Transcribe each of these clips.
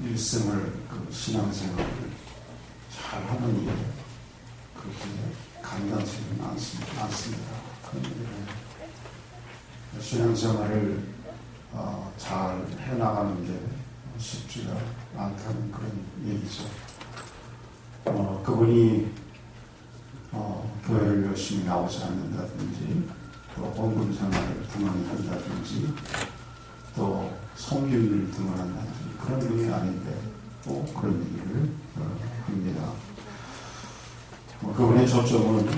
일생을 신앙생활을 잘 하는 게 그렇게 간단치는 않습니다. 신앙생활을 잘 해나가는 게 쉽지가 않다는 그런 얘기죠. 그분이 교회를 열심히 나오지 않는다든지 또 헌금 생활을 등한한다든지 또 성경을 등한한다든지 그런 분이 아닌데 또 그런 얘기를 합니다. 그분의 초점은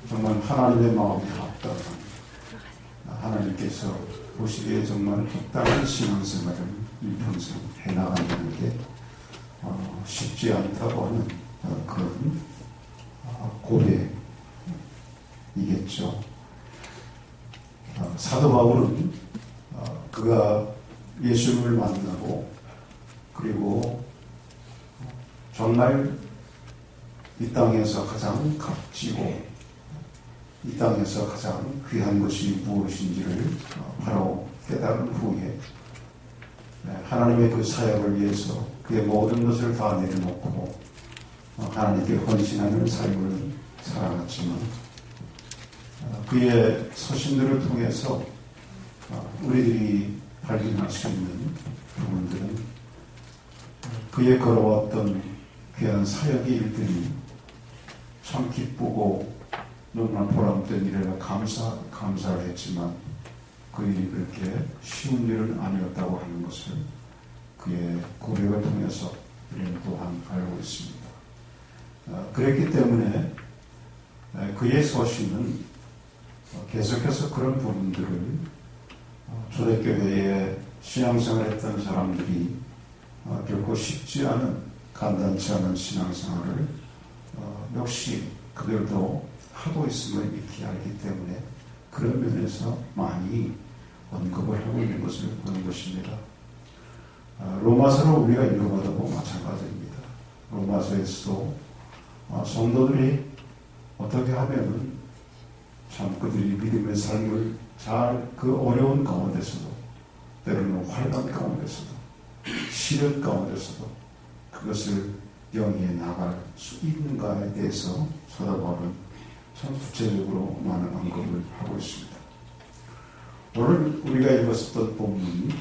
정말 하나님의 마음이 합당한 하나님께서 보시기에 정말 합당한 신앙생활을 일평생 해나가는 게 쉽지 않다고 하는 그런 고백이겠죠. 사도 바울은 그가 예수님을 만나고 그리고 정말 이 땅에서 가장 값지고 이 땅에서 가장 귀한 것이 무엇인지를 바로 깨달은 후에 하나님의 그 사역을 위해서 그의 모든 것을 다 내려놓고 하나님께 헌신하는 삶을 살아갔지만 그의 서신들을 통해서 우리들이 발견할 수 있는 부분들은 그의 걸어왔던 귀한 사역의 일들이 참 기쁘고 너무나 보람된 일이라 감사를 했지만 그 일이 그렇게 쉬운 일은 아니었다고 하는 것을 그의 고백을 통해서 우리는 또한 알고 있습니다. 그랬기 때문에 그의 서신은 계속해서 그런 부분들을 초대교회에 신앙생활했던 사람들이 결코 쉽지 않은 간단치 않은 신앙생활을 역시 그들도 하고 있음을 익히 알기 때문에 그런 면에서 많이 언급을 하고 있는 것을 보는 것입니다. 로마서를 우리가 읽어봐도 마찬가지입니다. 로마서에서도 성도들이 어떻게 하면은 참 그들이 믿음의 삶을 잘 그 어려운 가운데서도 때로는 환난 가운데서도 시련 가운데서도 그것을 영위해 나갈 수 있는가에 대해서 사도 바울은 참 구체적으로 많은 언급을 하고 있습니다. 오늘 우리가 읽었었던 본문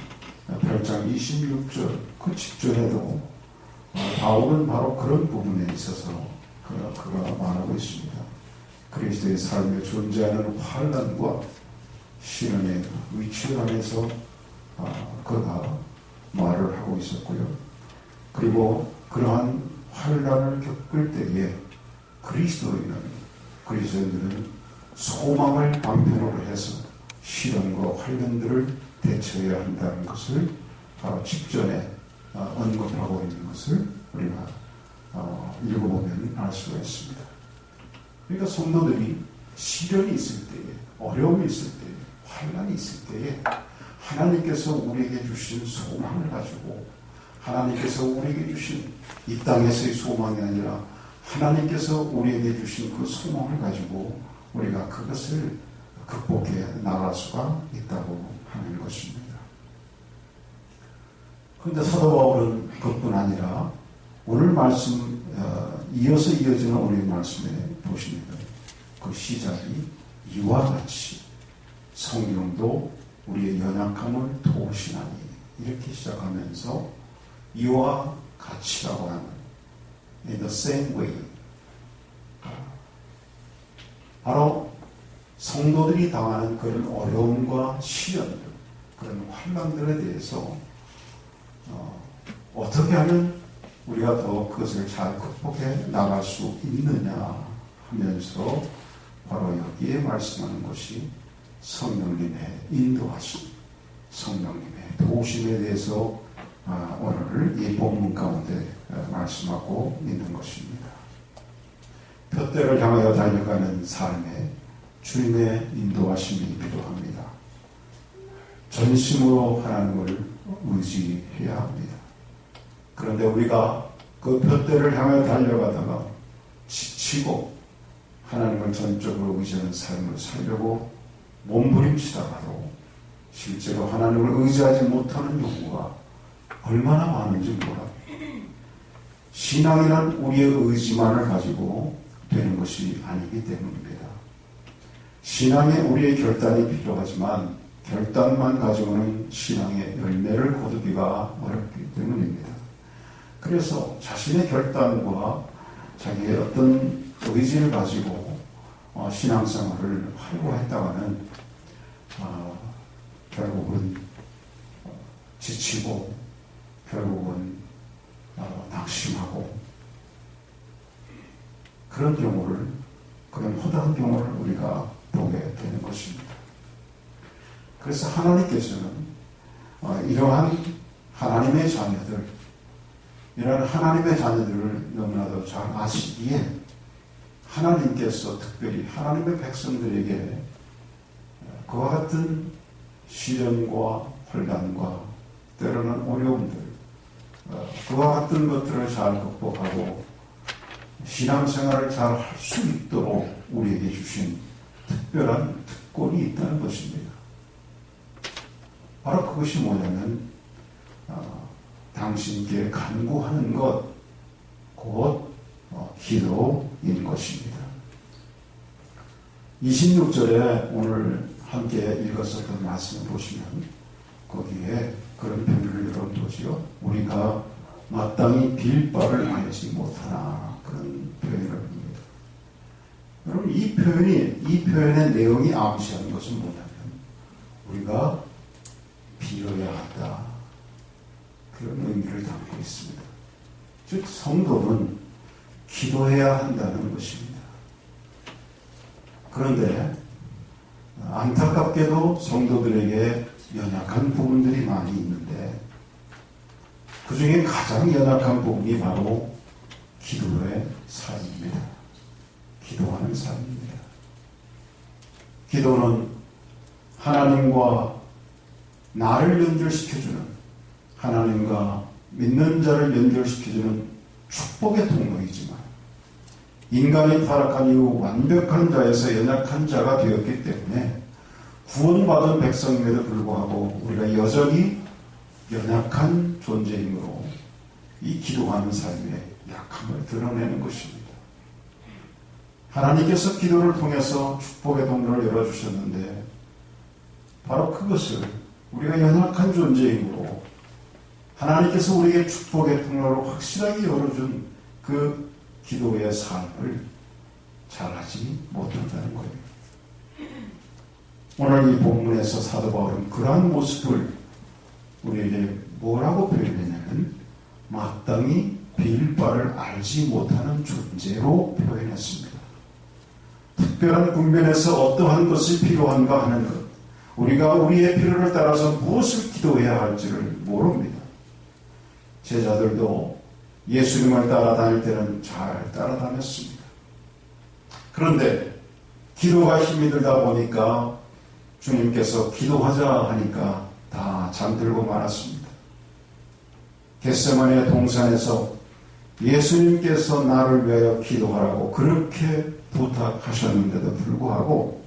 8장 26절 그 직전에도 바울은 바로 그런 부분에 있어서 그가 말하고 있습니다. 그리스도의 삶에 존재하는 환난과 시련의 위치를 하면서 그가 말을 하고 있었고요. 그리고 그러한 환난을 겪을 때에 그리스도인들은 소망을 방편으로 해서 시련과 환난들을 대처해야 한다는 것을 바로 직전에 언급하고 있는 것을 우리가 읽어보면 알 수가 있습니다. 그러니까 성도들이 시련이 있을 때에, 어려움이 있을 때에, 환난이 있을 때에 하나님께서 우리에게 주신 소망을 가지고 하나님께서 우리에게 주신 이 땅에서의 소망이 아니라 하나님께서 우리에게 주신 그 소망을 가지고 우리가 그것을 극복해 나갈 수가 있다고 하는 것입니다. 그런데 사도 바울은 그뿐 아니라 오늘 말씀 이어서 이어지는 오늘 말씀에 보시면 그 시작이 이와 같이 성령도 우리의 연약함을 도우시나니 이렇게 시작하면서 이와 같이라고 하는 in the same way 바로 성도들이 당하는 그런 어려움과 시련들 그런 환난들에 대해서 어떻게 하면 우리가 더 그것을 잘 극복해 나갈 수 있느냐 하면서 바로 여기에 말씀하는 것이 성령님의 인도하심, 성령님의 도우심에 대해서 오늘 이 본문 가운데 말씀하고 있는 것입니다. 표대를 향하여 달려가는 삶에 주님의 인도하심이 필요합니다. 전심으로 하나님을 의지해야 합니다. 그런데 우리가 그 표대를 향하여 달려가다가 지치고 하나님을 전적으로 의지하는 삶을 살려고 몸부림치다가도 실제로 하나님을 의지하지 못하는 경우가 얼마나 많은지 몰라요. 신앙이란 우리의 의지만을 가지고 되는 것이 아니기 때문입니다. 신앙에 우리의 결단이 필요하지만 결단만 가지고는 신앙의 열매를 거두기가 어렵기 때문입니다. 그래서 자신의 결단과 자기의 어떤 의지를 가지고 신앙생활을 하려고 했다가는 결국은 지치고 결국은 낙심하고 그런 허다한 경우를 우리가 보게 되는 것입니다. 그래서 하나님께서는 이러한 하나님의 자녀들을 너무나도 잘 아시기에 하나님께서 특별히 하나님의 백성들에게 그와 같은 시련과 혼란과 때로는 어려움들, 그와 같은 것들을 잘 극복하고 신앙생활을 잘 할 수 있도록 우리에게 주신 특별한 특권이 있다는 것입니다. 바로 그것이 뭐냐면 당신께 간구하는 것, 곧 기도인 것입니다. 26절에 오늘 함께 읽었었던 말씀을 보시면 거기에 그런 표현을 여러분 보시죠. 우리가 마땅히 빌 바를 알지 못하나 그런 표현을 합니다. 여러분 이 표현의 내용이 암시하는 것은 뭐냐면 우리가 빌어야 한다. 그런 의미를 담고 있습니다. 즉 성도는 기도해야 한다는 것입니다. 그런데 안타깝게도 성도들에게 연약한 부분들이 많이 있는데 그 중에 가장 연약한 부분이 바로 기도의 삶입니다. 기도하는 삶입니다. 기도는 하나님과 나를 연결시켜주는, 하나님과 믿는 자를 연결시켜주는 축복의 통로이지만 인간이 타락한 이후 완벽한 자에서 연약한 자가 되었기 때문에 구원받은 백성임에도 불구하고 우리가 여전히 연약한 존재이므로 이 기도하는 삶의 약함을 드러내는 것입니다. 하나님께서 기도를 통해서 축복의 통로를 열어주셨는데 바로 그것을 우리가 연약한 존재이므로 하나님께서 우리에게 축복의 통로를 확실하게 열어준 그 기도의 삶을 잘하지 못한다는 거예요. 오늘 이 본문에서 사도 바울은 그러한 모습을 우리에게 뭐라고 표현했냐면 마땅히 빌 바를 알지 못하는 존재로 표현했습니다. 특별한 국면에서 어떠한 것이 필요한가 하는 것, 우리가 우리의 필요를 따라서 무엇을 기도해야 할지를 모릅니다. 제자들도 예수님을 따라다닐 때는 잘 따라다녔습니다. 그런데 기도가 힘이 들다 보니까 주님께서 기도하자 하니까 다 잠들고 말았습니다. 겟세마네 동산에서 예수님께서 나를 위하여 기도하라고 그렇게 부탁하셨는데도 불구하고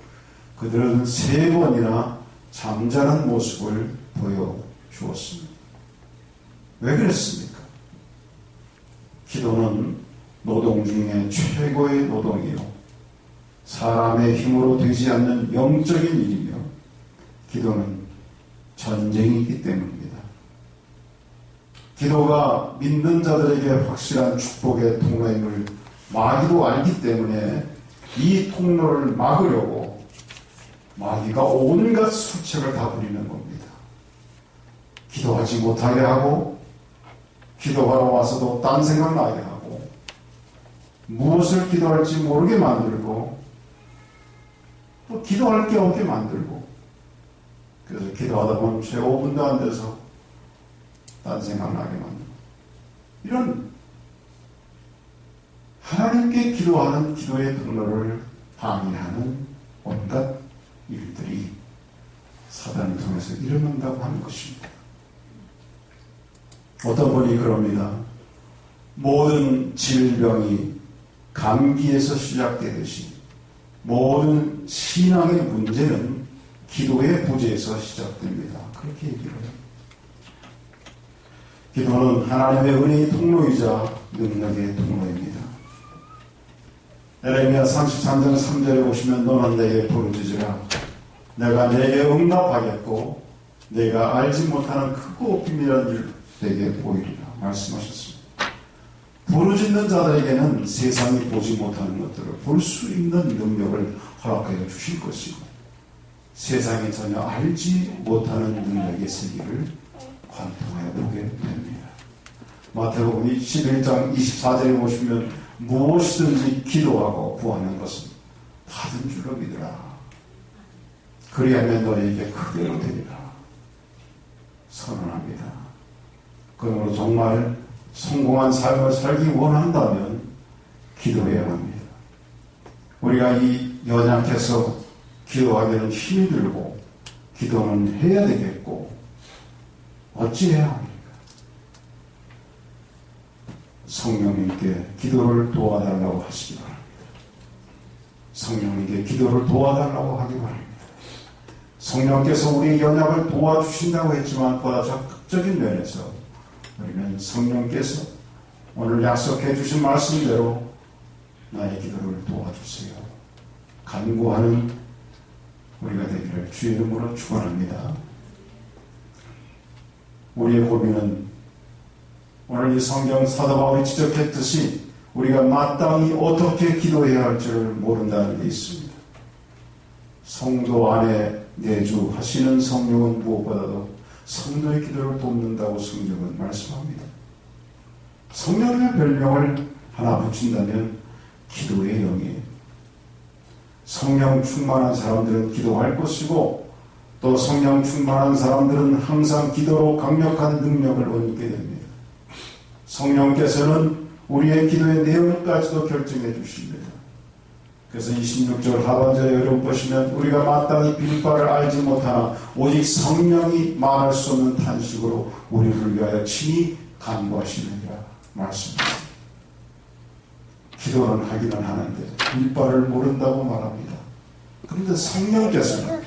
그들은 3번이나 잠자는 모습을 보여주었습니다. 왜 그랬습니까? 기도는 노동 중에 최고의 노동이요 사람의 힘으로 되지 않는 영적인 일이며 기도는 전쟁이기 때문입니다. 기도가 믿는 자들에게 확실한 축복의 통로임을 마귀도 알기 때문에 이 통로를 막으려고 마귀가 온갖 수책을 다 부리는 겁니다. 기도하지 못하게 하고 기도하러 와서도 딴 생각 나게 하고 무엇을 기도할지 모르게 만들고 또 기도할 게 없게 만들고 그래서 기도하다 보면 채 5분도 안 돼서 딴 생각 나게 만들고 이런 하나님께 기도하는 기도의 통로를 방해하는 온갖 일들이 사단을 통해서 일어난다고 하는 것입니다. 어떤 분이 그럽니다. 모든 질병이 감기에서 시작되듯이 모든 신앙의 문제는 기도의 부재에서 시작됩니다. 그렇게 얘기를 해요. 기도는 하나님의 은혜의 통로이자 능력의 통로입니다. 에레미야 33장 3절에 보시면 너는 내게 부르짖으라 내가 내게 응답하겠고 내가 알지 못하는 크고 비밀한 일 내게 보이리라 말씀하셨습니다. 부르짖는 자들에게는 세상이 보지 못하는 것들을 볼 수 있는 능력을 허락하여 주실 것이고 세상이 전혀 알지 못하는 능력의 세계를 관통하여 보게 됩니다. 마태복음 11장 24절에 보시면 무엇이든지 기도하고 구하는 것은 받은 줄로 믿으라. 그리하면 너에게 크게로 되리라. 선언합니다. 그러므로 정말 성공한 삶을 살기 원한다면 기도해야 합니다. 우리가 이 연약해서 기도하기는 힘이 들고 기도는 해야 되겠고 어찌해야 합니까? 성령님께 기도를 도와달라고 하시기 바랍니다. 성령님께 기도를 도와달라고 하기 바랍니다. 성령께서 우리의 연약을 도와주신다고 했지만 보다 적극적인 면에서 우리는 성령께서 오늘 약속해 주신 말씀대로 나의 기도를 도와주세요. 간구하는 우리가 되기를 주의 이름으로 축원합니다. 우리의 고민은 오늘 이 성경 사도 바울이 지적했듯이 우리가 마땅히 어떻게 기도해야 할지를 모른다는 데 있습니다. 성도 안에 내주하시는 성령은 무엇보다도 성도의 기도를 돕는다고 성경은 말씀합니다. 성령의 별명을 하나 붙인다면 기도의 영이에요. 성령 충만한 사람들은 기도할 것이고 또 성령 충만한 사람들은 항상 기도로 강력한 능력을 얻게 됩니다. 성령께서는 우리의 기도의 내용까지도 결정해 주십니다. 그래서 26절 하반절에 여러분 보시면 우리가 마땅히 빌 바를 알지 못하나 오직 성령이 말할 수 없는 탄식으로 우리를 위하여 친히 간구하시느니라 말씀입니다. 기도는 하기는 하는데 빌 바를 모른다고 말합니다. 그런데 성령께서는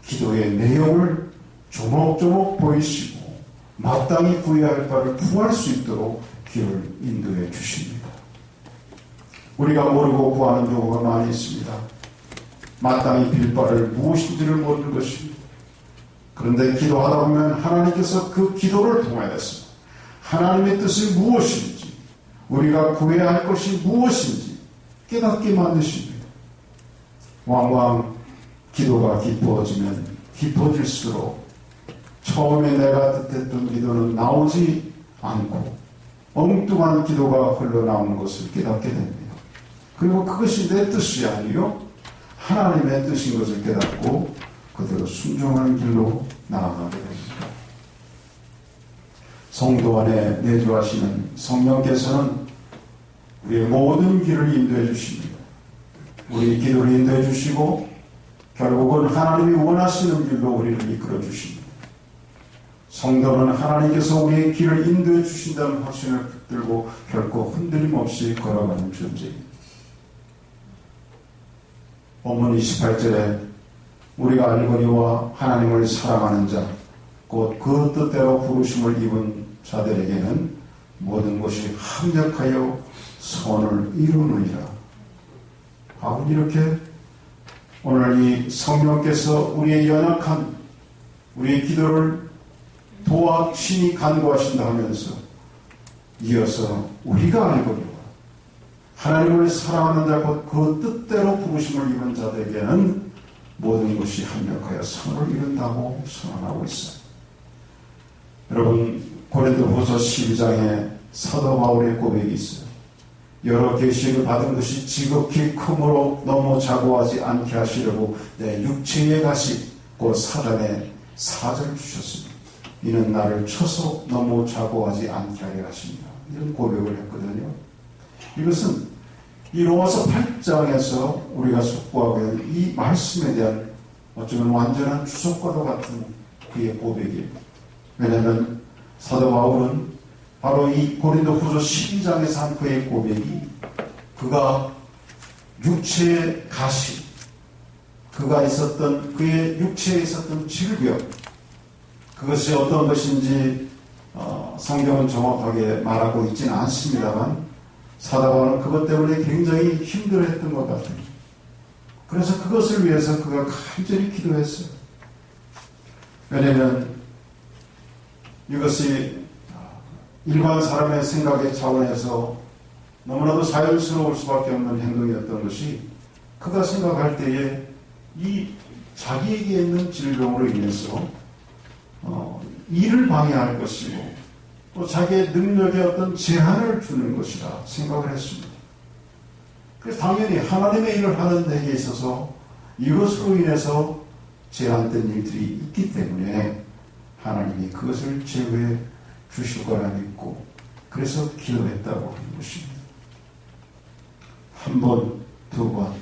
기도의 내용을 조목조목 보이시고 마땅히 구해야 할 바를 구할 수 있도록 길을 인도해 주십니다. 우리가 모르고 구하는 경우가 많이 있습니다. 마땅히 빌 바를 무엇인지를 모르는 것입니다. 그런데 기도하다 보면 하나님께서 그 기도를 통하여서 하나님의 뜻이 무엇인지 우리가 구해야 할 것이 무엇인지 깨닫게 만드십니다. 왕왕 기도가 깊어지면 깊어질수록 처음에 내가 뜻했던 기도는 나오지 않고 엉뚱한 기도가 흘러나오는 것을 깨닫게 됩니다. 그리고 그것이 내 뜻이 아니요 하나님의 뜻인 것을 깨닫고 그대로 순종하는 길로 나아가게 됩니다. 성도 안에 내주하시는 성령께서는 우리의 모든 길을 인도해 주십니다. 우리의 기도를 인도해 주시고 결국은 하나님이 원하시는 길로 우리를 이끌어 주십니다. 성도는 하나님께서 우리의 길을 인도해 주신다는 확신을 붙들고 결코 흔들림 없이 걸어가는 존재입니다. 본문 28절에 우리가 알거니와 하나님을 사랑하는 자, 곧 그 뜻대로 부르심을 입은 자들에게는 모든 것이 합력하여 선을 이루느니라. 바로 이렇게 오늘 이 성령께서 우리의 연약한 우리의 기도를 도와 신이 간구하신다 하면서 이어서 우리가 알거니와 하나님을 사랑하는 자 곧 그 뜻대로 부르심을 입은 자들에게는 모든 것이 합력하여 선을 이룬다고 선언하고 있어요. 여러분 고린도후서 12장에 사도 바울의 고백이 있어요. 여러 계시를 받은 것이 지극히 크므로 너무 자고하지 않게 하시려고 내 육체의 가시 곧 사단의 사자를 주셨습니다. 이는 나를 쳐서 너무 자고하지 않게 하려 하십니다. 이런 고백을 했거든요. 이것은 이 로마서 8장에서 우리가 속보하고 있는 이 말씀에 대한 어쩌면 완전한 주석과도 같은 그의 고백이에요. 왜냐하면 사도 바울은 바로 이 고린도후서 12장에서 한 그의 고백이 그가 육체의 가시, 그가 있었던 그의 육체에 있었던 질병, 그것이 어떤 것인지 성경은 정확하게 말하고 있지는 않습니다만 사도 바울은 그것 때문에 굉장히 힘들어했던 것 같아요. 그래서 그것을 위해서 그가 간절히 기도했어요. 왜냐하면 이것이 일반 사람의 생각의 차원에서 너무나도 자연스러울 수밖에 없는 행동이었던 것이 그가 생각할 때에 이 자기에게 있는 질병으로 인해서 일을 방해할 것이고 또 자기의 능력에 어떤 제한을 주는 것이라 생각을 했습니다. 그래서 당연히 하나님의 일을 하는 데에 있어서 이것으로 인해서 제한된 일들이 있기 때문에 하나님이 그것을 제거해 주실 거라 믿고 그래서 기도했다고 하는 것입니다. 한 번, 두 번,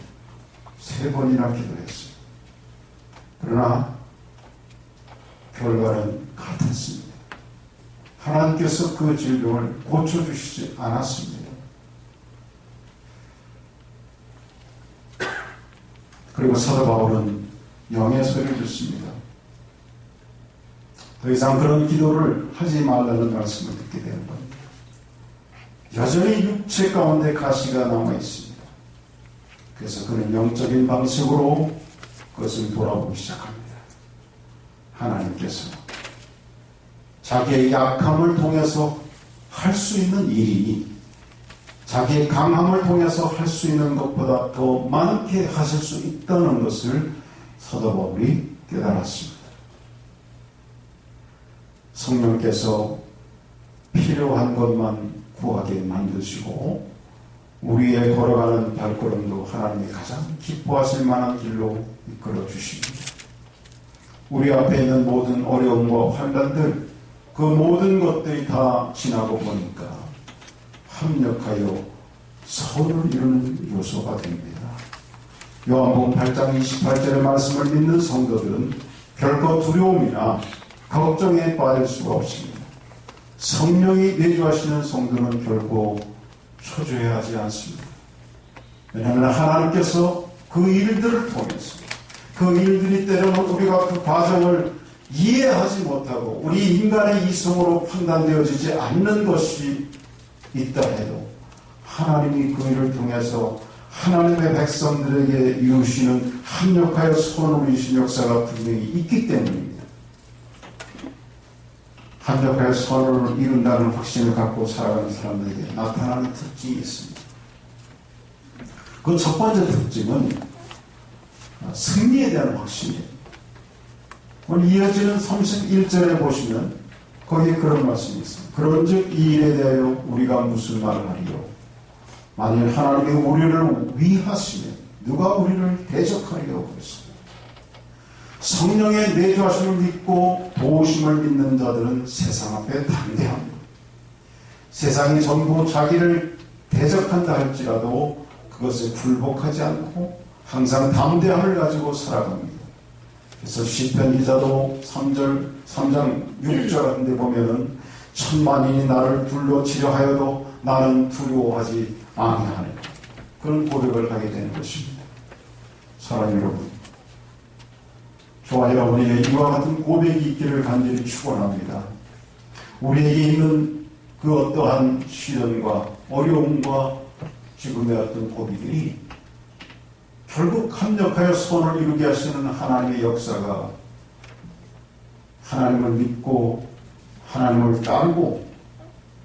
세 번이나 기도했어요. 그러나 결과는 같았습니다. 하나님께서 그 질병을 고쳐주시지 않았습니다. 그리고 사도 바울은 영의 소리를 듣습니다. 더 이상 그런 기도를 하지 말라는 말씀을 듣게 되는 겁니다. 여전히 육체 가운데 가시가 남아 있습니다. 그래서 그는 영적인 방식으로 그것을 돌아보기 시작합니다. 하나님께서 자기의 약함을 통해서 할 수 있는 일이 자기의 강함을 통해서 할 수 있는 것보다 더 많게 하실 수 있다는 것을 사도 바울이 깨달았습니다. 성령께서 필요한 것만 구하게 만드시고 우리의 걸어가는 발걸음도 하나님이 가장 기뻐하실 만한 길로 이끌어 주십니다. 우리 앞에 있는 모든 어려움과 환난들 그 모든 것들이 다 지나고 보니까 합력하여 선을 이루는 요소가 됩니다. 요한복음 8장 28절의 말씀을 믿는 성도들은 결코 두려움이나 걱정에 빠질 수가 없습니다. 성령이 내주하시는 성도는 결코 초조해하지 않습니다. 왜냐하면 하나님께서 그 일들을 통해서 그 일들이 때로는 우리가 그 과정을 이해하지 못하고 우리 인간의 이성으로 판단되어지지 않는 것이 있다 해도 하나님이 그 일을 통해서 하나님의 백성들에게 이루시는 합력하여 손을 이루신 역사가 분명히 있기 때문입니다. 합력하여 선을 이룬다는 확신을 갖고 살아가는 사람들에게 나타나는 특징이 있습니다. 그 첫 번째 특징은 승리에 대한 확신이에요. 오늘 이어지는 31절에 보시면 거기에 그런 말씀이 있습니다. 그런즉 이 일에 대하여 우리가 무슨 말을 하리요? 만일 하나님이 우리를 위하시면 누가 우리를 대적하리요? 그랬습니다. 성령의 내주하심을 믿고 도우심을 믿는 자들은 세상 앞에 담대합니다. 세상이 전부 자기를 대적한다 할지라도 그것에 굴복하지 않고 항상 담대함을 가지고 살아갑니다. 그래서 시편 기자도 3장 6절 같은데 보면은 천만인이 나를 둘러치려 하여도 나는 두려워하지 아니하네. 그런 고백을 하게 되는 것입니다. 사랑하는 여러분, 저와 여러분에게 이와 같은 고백이 있기를 간절히 축원합니다. 우리에게 있는 그 어떠한 시련과 어려움과 지금의 어떤 고비들이 결국 합력하여 선을 이루게 하시는 하나님의 역사가 하나님을 믿고 하나님을 따르고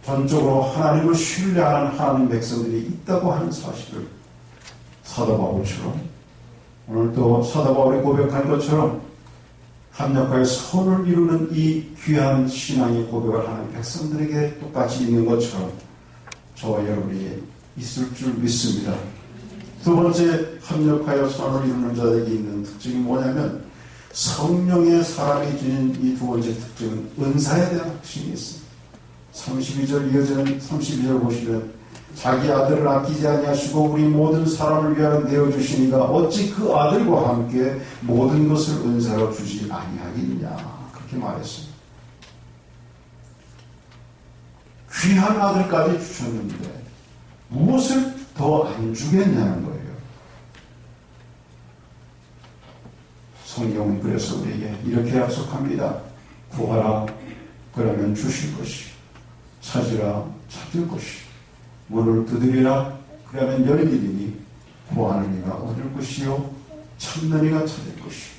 전적으로 하나님을 신뢰하는 하나님 백성들이 있다고 하는 사실을 사도 바울처럼 오늘 또 사도 바울이 고백한 것처럼 합력하여 선을 이루는 이 귀한 신앙의 고백을 하는 백성들에게 똑같이 있는 것처럼 저와 여러분이 있을 줄 믿습니다. 두 번째 합력하여 선을 이루는 자에게 있는 특징이 뭐냐면 성령의 사람이 지닌 이 두 번째 특징은 은사에 대한 확신이 있습니다. 32절 이어지는 32절 보시면 자기 아들을 아끼지 아니하시고 우리 모든 사람을 위하여 내어주시니가 어찌 그 아들과 함께 모든 것을 은사로 주지 아니하겠냐 그렇게 말했습니다. 귀한 아들까지 주셨는데 무엇을 더 안 주겠냐는 거예요. 성경은 그래서 우리에게 이렇게 약속합니다. 구하라 그러면 주실 것이 찾으라 찾을 것이요 문을 두드리라 그러면 열리리니 구하는 이가 얻을 것이요 찾는 이가 찾을 것이요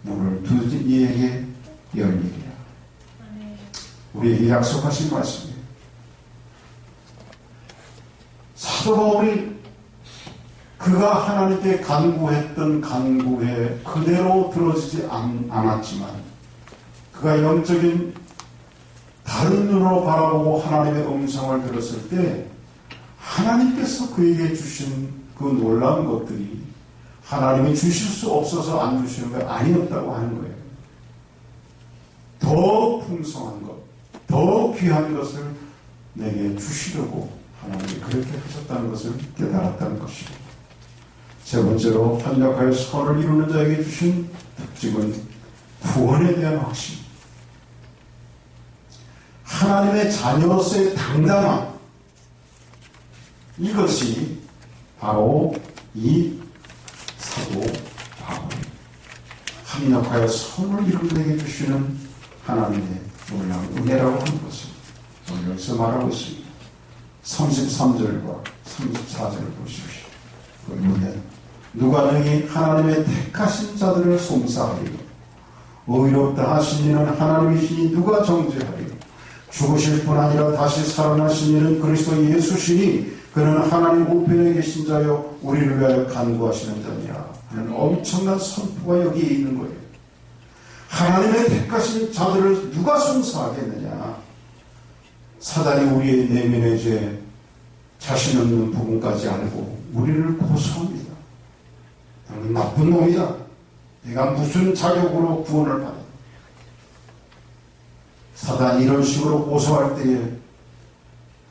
문을 두드린 이에게 열리리라. 우리에게 약속하신 말씀이에요. 사도 바울이 그가 하나님께 간구했던 간구에 그대로 들어지지 않았지만 그가 영적인 다른 눈으로 바라보고 하나님의 음성을 들었을 때 하나님께서 그에게 주신 그 놀라운 것들이 하나님이 주실 수 없어서 안 주시는 게 아니었다고 하는 거예요. 더 풍성한 것, 더 귀한 것을 내게 주시려고 하나님이 그렇게 하셨다는 것을 깨달았다는 것이고, 세 번째로 합력하여 선을 이루는 자에게 주신 특징은 구원에 대한 확신. 하나님의 자녀로서의 당당함, 이것이 바로 이 사도 바울이 합력하여 선을 이루는 자에게 주시는 하나님의 놀라운 은혜라고 하는 것을 오늘 여기서 말하고 있습니다. 33절과 34절을 보십시오. 보면 누가 능히 하나님의 택하신 자들을 송사하리요 의롭다 하신 이는 하나님이시니 누가 정죄하리요 죽으실 뿐 아니라 다시 살아나신 이는 그리스도 예수시니 그는 하나님 우편에 계신 자요 우리를 위하여 간구하시는 자니라 하는 엄청난 선포가 여기에 있는 거예요. 하나님의 택하신 자들을 누가 송사하겠느냐. 사단이 우리의 내면의 죄, 자신 없는 부분까지 알고 우리를 고소합니다. 나는 나쁜 놈이다. 내가 무슨 자격으로 구원을 받아. 사단이 이런 식으로 고소할 때에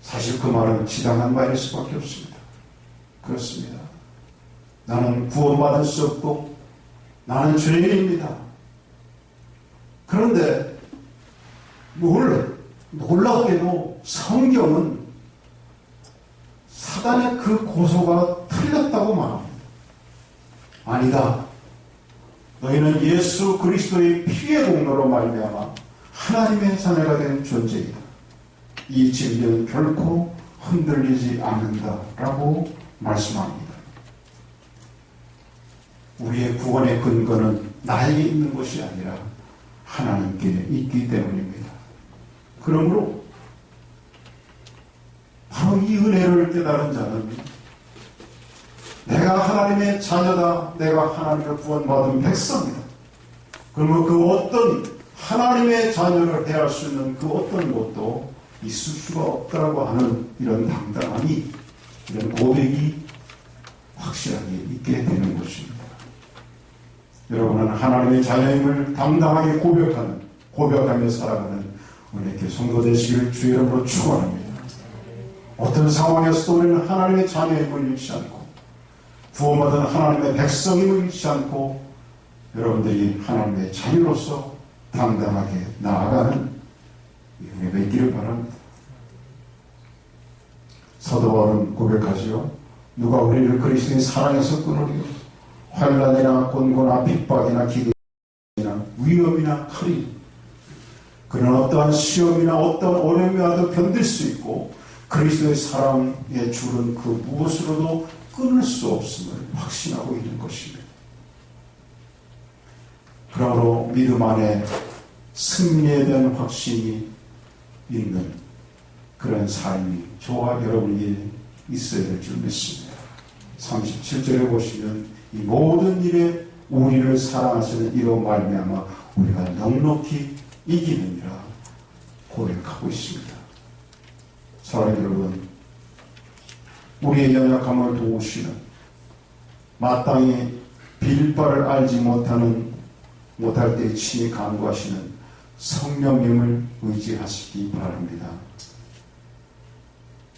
사실 그 말은 지당한 말일 수밖에 없습니다. 그렇습니다. 나는 구원받을 수 없고 나는 죄인입니다. 그런데 놀랍게도 성경은 사단의 그 고소가 틀렸다고 말합니다. 아니다. 너희는 예수 그리스도의 피의 공로로 말미암아 하나님의 자녀가 된 존재이다. 이 진리는 결코 흔들리지 않는다라고 말씀합니다. 우리의 구원의 근거는 나에게 있는 것이 아니라 하나님께 있기 때문입니다. 그러므로 바로 이 은혜를 깨달은 자는 내가 하나님의 자녀다, 내가 하나님의 구원받은 백성이다. 그러면 그 어떤 하나님의 자녀를 대할 수 있는 그 어떤 것도 있을 수가 없다고 하는 이런 당당함이, 이런 고백이 확실하게 있게 되는 것입니다. 여러분은 하나님의 자녀임을 당당하게 고백하며 살아가는 우리 교회 성도 되시기를 주의 이름으로 축원합니다. 어떤 상황에서도 우리는 하나님의 자녀임을 잃지 않고 구원받은 하나님의 백성임을 잃지 않고 여러분들이 하나님의 자녀로서 당당하게 나아가는 은혜가 있기를 바랍니다. 사도 바울은 고백하지요. 누가 우리를 그리스도의 사랑에서 끊으리요. 환난이나 곤고나 핍박이나 기근이나 위험이나 칼이 그는 어떠한 시험이나 어떠한 어려움이 와도 견딜 수 있고 그리스도의 사랑의 줄은 그 무엇으로도 끊을 수 없음을 확신하고 있는 것입니다. 그러므로 믿음 안에 승리에 대한 확신이 있는 그런 삶이 저와 여러분에게 있어야 될 줄 믿습니다. 37절에 보시면 이 모든 일에 우리를 사랑하시는 이로 말미암아 우리가 넉넉히 이기느니라 고백하고 있습니다. 사랑하는 여러분, 우리의 연약함을 도우시는 마땅히 빌 바를 알지 못할 때 친히 간구하시는 성령님을 의지하시기 바랍니다.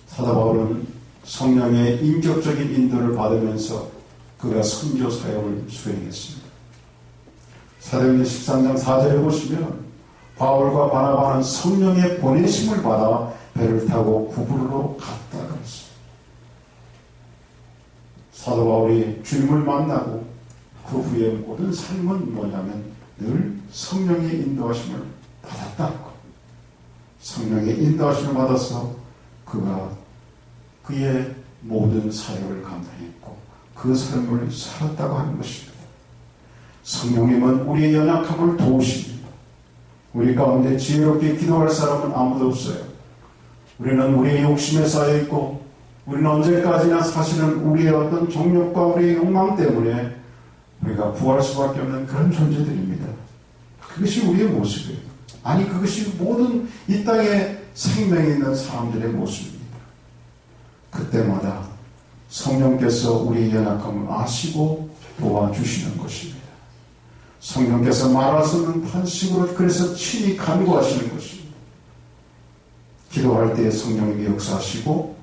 사도 바울은 성령의 인격적인 인도를 받으면서 그가 선교 사역을 수행했습니다. 사도행전 13장 4절에 보시면 바울과 바나바는 성령의 보내심을 받아 배를 타고 구부로로 갔다 그랬습니다. 사도 바울이 주님을 만나고 그 후에 모든 삶은 뭐냐면 늘 성령의 인도하심을 받았다는 것. 성령의 인도하심을 받아서 그가 그의 모든 사역을 감당했고 그 삶을 살았다고 하는 것입니다. 성령님은 우리의 연약함을 도우십니다. 우리 가운데 지혜롭게 기도할 사람은 아무도 없어요. 우리는 우리의 욕심에 쌓여있고 우리는 언제까지나 사실은 우리의 어떤 정욕과 우리의 욕망 때문에 우리가 구할 수밖에 없는 그런 존재들입니다. 그것이 우리의 모습이에요. 아니, 그것이 모든 이 땅에 생명이 있는 사람들의 모습입니다. 그때마다 성령께서 우리의 연약함을 아시고 도와주시는 것입니다. 성령께서 말할 수 없는 탄식으로 그래서 친히 간구하시는 것입니다. 기도할 때 성령님이 역사하시고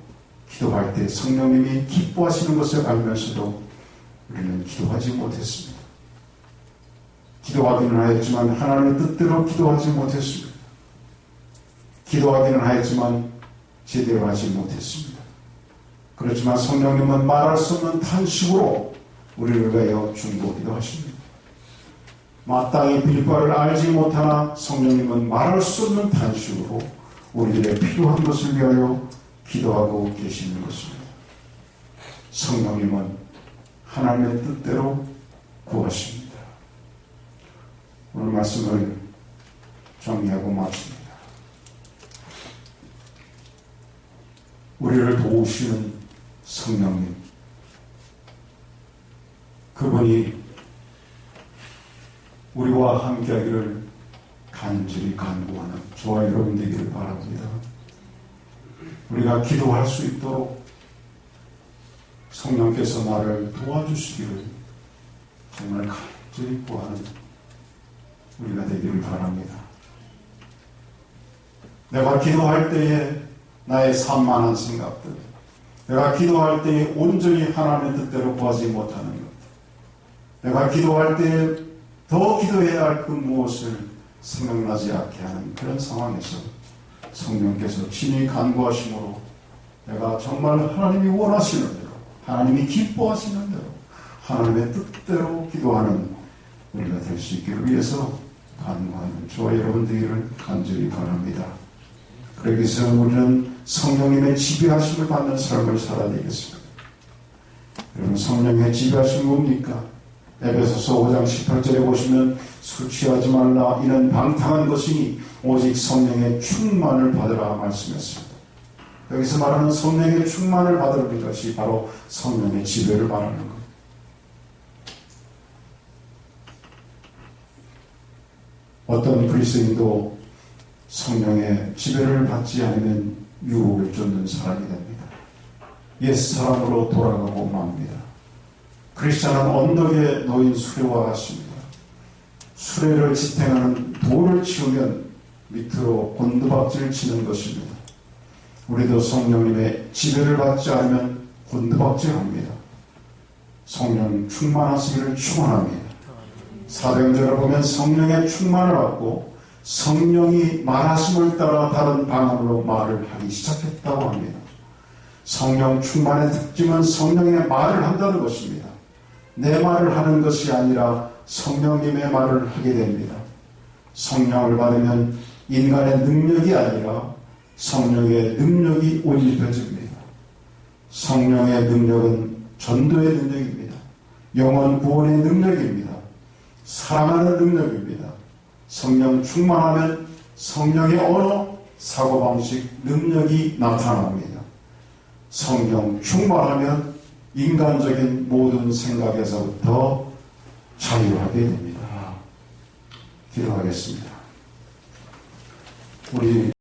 기도할 때 성령님이 기뻐하시는 것을 알면서도 우리는 기도하지 못했습니다. 기도하기는 하였지만 하나님의 뜻대로 기도하지 못했습니다. 기도하기는 하였지만 제대로 하지 못했습니다. 그렇지만 성령님은 말할 수 없는 탄식으로 우리를 위하여 중보기도 하십니다. 마땅히 빌 바를 알지 못하나 성령님은 말할 수 없는 탄식으로 우리들의 필요한 것을 위하여 기도하고 계시는 것입니다. 성령님은 하나님의 뜻대로 구하십니다. 오늘 말씀을 정리하고 마칩니다. 우리를 도우시는 성령님, 그분이 우리와 함께하기를 간절히 간구하는 저와 여러분 되기를 바랍니다. 우리가 기도할 수 있도록 성령께서 나를 도와주시기를 정말 간절히 구하는 우리가 되기를 바랍니다. 내가 기도할 때에 나의 산만한 생각들, 내가 기도할 때에 온전히 하나님의 뜻대로 구하지 못하는 것, 내가 기도할 때에 더 기도해야 할 그 무엇을 생각나지 않게 하는 그런 상황에서 성령께서 친히 간구하심으로 내가 정말 하나님이 원하시는 대로, 하나님이 기뻐하시는 대로, 하나님의 뜻대로 기도하는 우리가 될 수 있기를 위해서 간구하는 저와 여러분 되기를 간절히 바랍니다. 그러기 위해서 우리는 성령님의 지배하심을 받는 삶을 살아야 되겠습니다. 여러분, 성령의 지배하심이 뭡니까? 에베소서 5장 18절에 보시면 술 취하지 말라, 이는 방탕한 것이니 오직 성령의 충만을 받으라 말씀했습니다. 여기서 말하는 성령의 충만을 받으는 것이 바로 성령의 지배를 말하는 것. 어떤 그리스도인도 성령의 지배를 받지 않으면 유혹을 쫓는 사람이 됩니다. 옛사람으로 돌아가고 맙니다. 크리스찬은 언덕에 놓인 수레와 같습니다. 수레를 지탱하는 돌을 치우면 밑으로 곤두박질 치는 것입니다. 우리도 성령님의 지배를 받지 않으면 곤두박질합니다. 성령 충만하시기를 축원합니다. 사도행전을 보면 성령의 충만을 받고 성령이 말하심을 따라 다른 방언으로 말을 하기 시작했다고 합니다. 성령 충만의 특징은 성령의 말을 한다는 것입니다. 내 말을 하는 것이 아니라 성령님의 말을 하게 됩니다. 성령을 받으면 인간의 능력이 아니라 성령의 능력이 옷 입혀집니다. 성령의 능력은 전도의 능력입니다. 영혼 구원의 능력입니다. 사랑하는 능력입니다. 성령 충만하면 성령의 언어, 사고방식, 능력이 나타납니다. 성령 충만하면 인간적인 모든 생각에서부터 자유하게 됩니다. 기도하겠습니다. 우리